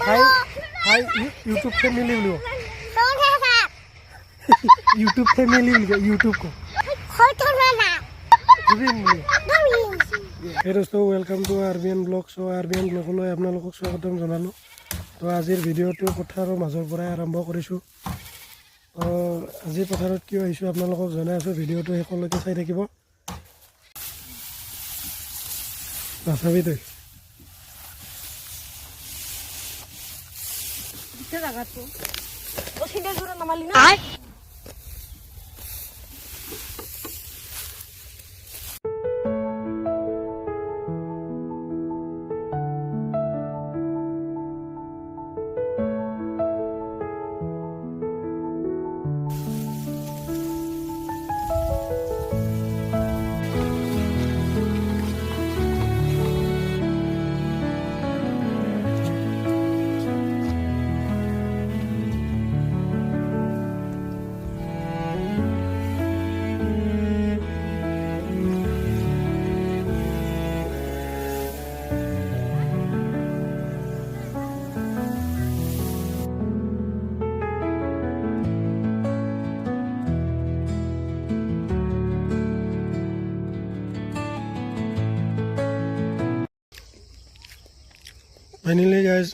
Hi, hi, YouTube family बोलो। YouTube family बोलो, YouTube को। हे दोस्तों वेलकम टू आरबिएन ब्लॉग। सो आरबिएन ब्लॉगলৈ আপোনালোকক স্বাগতম জনালোঁ। তো আজিৰ ভিডিঅ'টো পথাৰৰ মাজৰ পৰাই আৰম্ভ কৰিছোঁ। আজি পথাৰত কিয় আহিছোঁ আপোনালোকক জনাই আছোঁ, ভিডিঅ'টো শেষলৈকে চাই থাকিব। নাচাবি তই ফাইনেলি গাইজ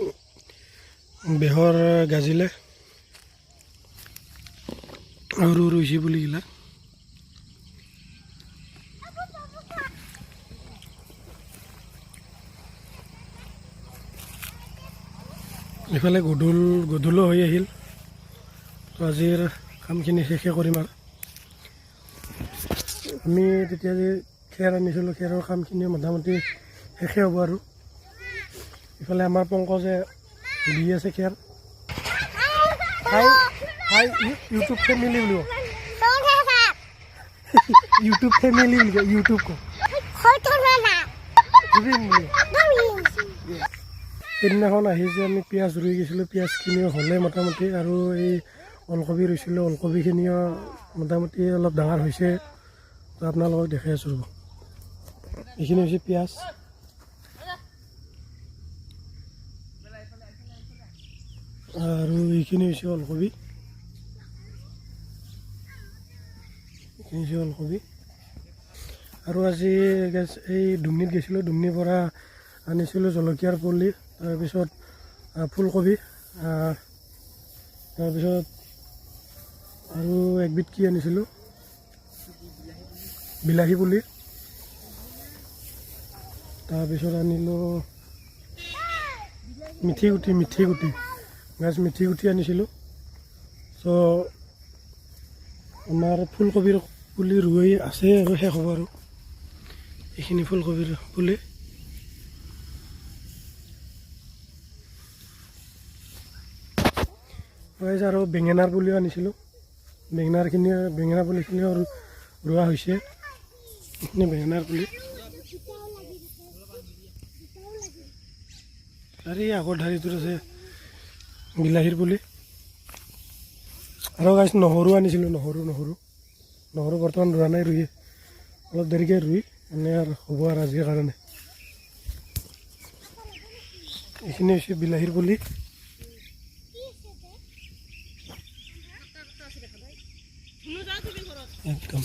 বেহৰ গাজিলে আৰু ৰুইছে বুলি গিলা ইফালে গধূলো হৈ আহিল। তো আজিৰ কামখিনি শেষে কৰিম আৰু আমি তেতিয়া যে খেৰ আনিছিলোঁ খেৰৰ কামখিনি মোটামুটি শেষে হ'ব আৰু ইফালে আমাৰ পংকজে দি আছে খেৰ। হাই হাই ইউটিউব ফেমিলি বুলিব ইউটিউব ফেমিলি বুলিব ইউটিউব কো সেইদিনাখন আহি যে আমি পিঁয়াজ ৰুই গৈছিলোঁ, পিঁয়াজখিনিও হ'লে মোটামুটি, আৰু এই ওলকবি ৰুইছিলোঁ, ওলকবিখিনিও মোটামুটি অলপ ডাঙৰ হৈছে। তো আপোনালোকক দেখাই আছোঁ ৰ'ব। এইখিনি হৈছে পিঁয়াজ, আৰু এইখিনি হৈছে ওলকবি, এইখিনি হৈছে ওলকবি। আৰু আজি এই ডুমনিত গৈছিলোঁ, ডুমনিৰ পৰা আনিছিলোঁ জলকীয়াৰ পুলি, তাৰপিছত ফুলকবি, তাৰপিছত আৰু একবিধ কি আনিছিলোঁ, বিলাহী পুলি, তাৰপিছত আনিলোঁ মিঠি গুটি গাছ মিঠি গুটি আনিছিলোঁ। চ' আমাৰ ফুলকবিৰ পুলি ৰুই আছে আৰু শেষ হ'ব আৰু এইখিনি ফুলকবিৰ পুলি। আৰু বেঙেনাৰ পুলিও আনিছিলোঁ, বেঙেনা পুলিখিনিও ৰোৱা হৈছে। এইখিনি বেঙেনাৰ পুলি, আৰু এই আগৰ ঢাৰিটোত আছে বিলাহীৰ পুলি। আৰু গাছ নহৰু আনিছিলোঁ, নহৰু বৰ্তমান ৰোৱা নাই, ৰুই অলপ দেৰিকৈ ৰুই এনে আৰু হ'ব আৰু আজিৰ কাৰণে। এইখিনি হৈছে বিলাহীৰ পুলি। একদম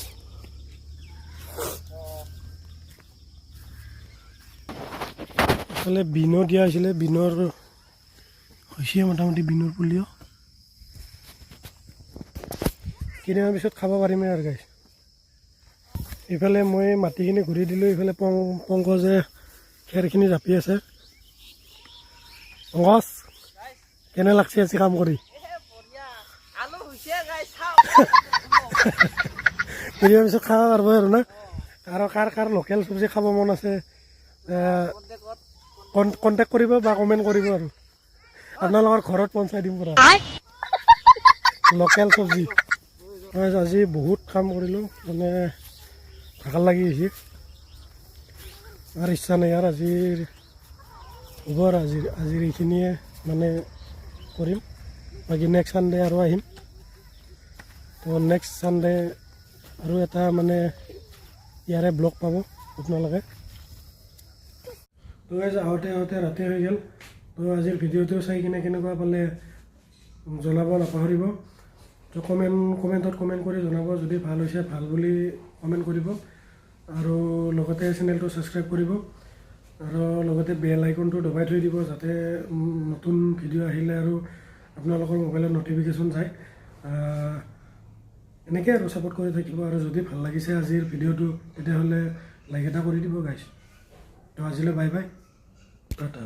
ইফালে বিনো দিয়া হৈছিলে, বিনৰ হৈছে মোটামুটি বিনৰ পুলিও। কেইদিনমান পিছত খাব পাৰিমেই আৰু গাইছ। ইফালে মই মাটিখিনি ঘূৰি দিলোঁ, ইফালে পংকজে খেৰখিনি জাপি আছে। পংকজ কেনে লাগছে আজি কাম কৰি? কেইদিনমান পিছত খাব পাৰিব আৰু না। আৰু কাৰ লোকেল চব্জি খাব মন আছে কণ্টেক্ট কৰিব বা কমেণ্ট কৰিব, আৰু আপোনালোকৰ ঘৰত পঞ্চাই দিম পৰা লোকেল চব্জি। আজি বহুত কাম কৰিলোঁ, মানে ভাগৰ লাগি গৈছে আৰু ইচ্ছা নাই আৰু আজিৰ হ'ব আৰু আজিৰ এইখিনিয়ে মানে কৰিম। বাকী নেক্সট ছানডে আৰু আহিম। তো নেক্সট ছানডে আৰু এটা মানে ইয়াৰে ব্লগ পাব আপোনালোকে। তো আহোঁতে ৰাতি হৈ গ'ল, তো আজিৰ ভিডিঅ'টো চাই কিনে কেনেকুৱা পালে জনাব নাপাহৰিব। তো কমেণ্টত কমেণ্ট কৰি জনাব, যদি ভাল হৈছে ভাল বুলি কমেণ্ট কৰিব, আৰু লগতে চেনেলটো ছাবস্ক্ৰাইব কৰিব, আৰু লগতে বেল আইকনটো দবাই থৈ দিব, যাতে নতুন ভিডিঅ' আহিলে আৰু আপোনালোকৰ মোবাইলত ন'টিফিকেশ্যন যায়। এনেকৈ আৰু ছাপোৰ্ট কৰি থাকিব, আৰু যদি ভাল লাগিছে আজিৰ ভিডিঅ'টো তেতিয়াহ'লে লাইক এটা কৰি দিব গাইছ। তো আজিলৈ বাই বাই, টাটা।